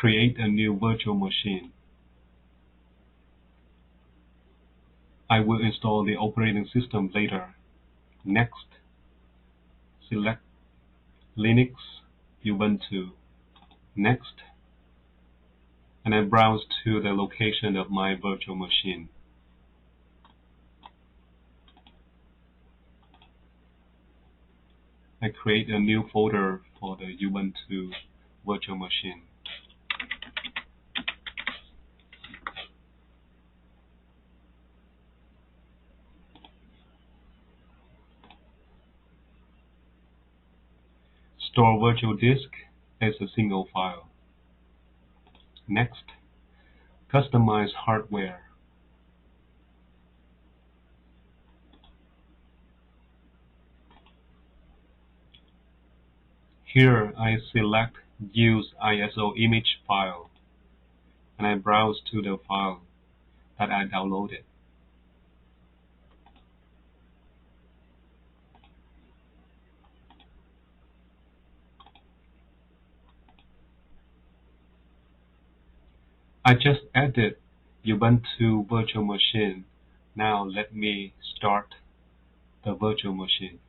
Create a new virtual machine. I will install the operating system later. Next, select Linux, Ubuntu. Next, and I browse to the location of my virtual machine. I create a new folder for the Ubuntu virtual machine. Store virtual disk as a single file. Next, customize hardware. Here I select Use ISO image file, and I browse to the file that I downloaded. I just added Ubuntu virtual machine. Now let me start the virtual machine.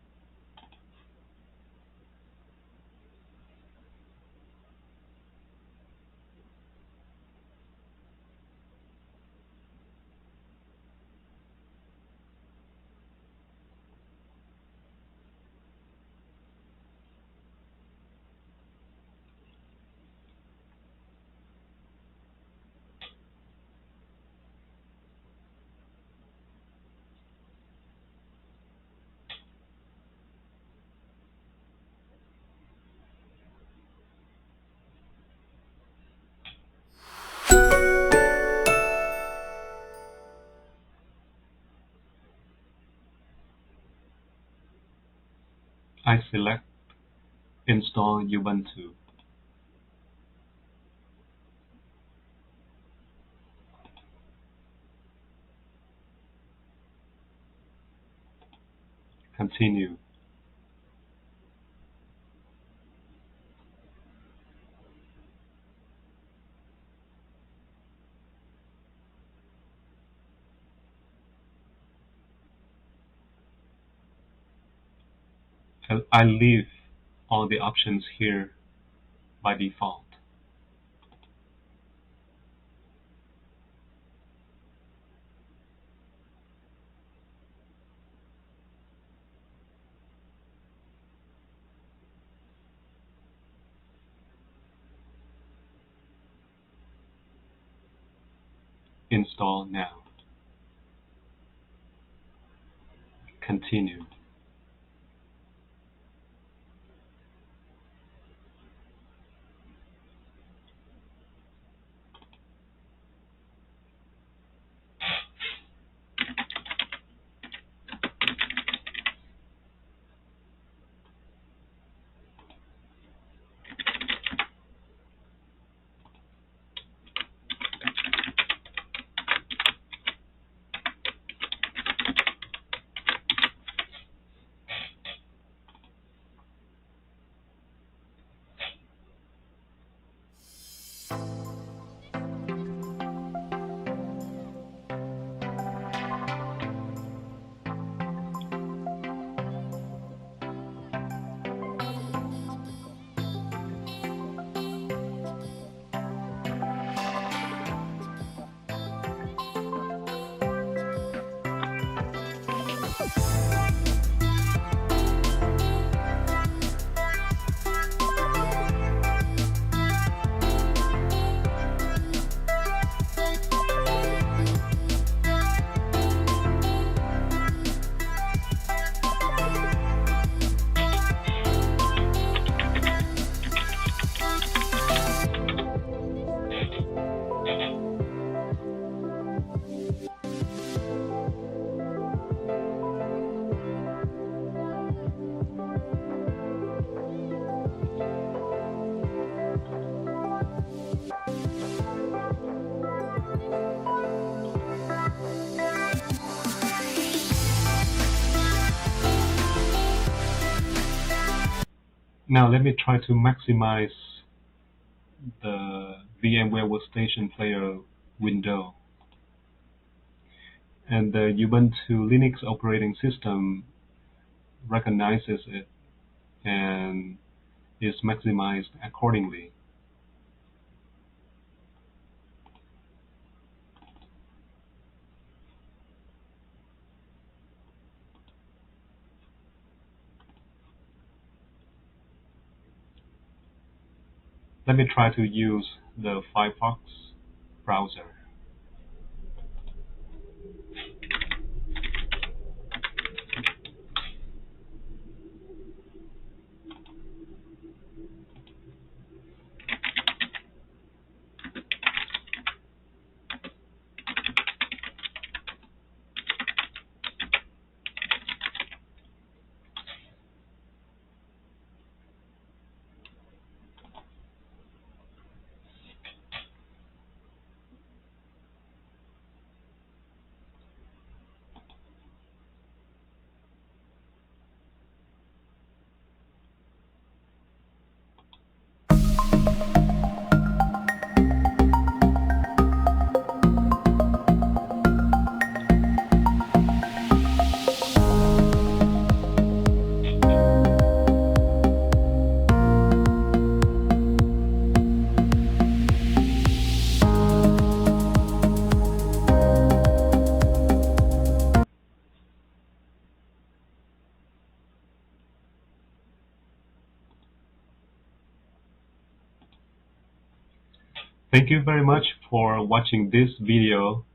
I select Install Ubuntu. Continue. I leave all the options here by default. Install now. Continue. Now let me try to maximize the VMware Workstation Player window. And the Ubuntu Linux operating system recognizes it and is maximized accordingly. Let me try to use the Firefox browser. Thank you very much for watching this video.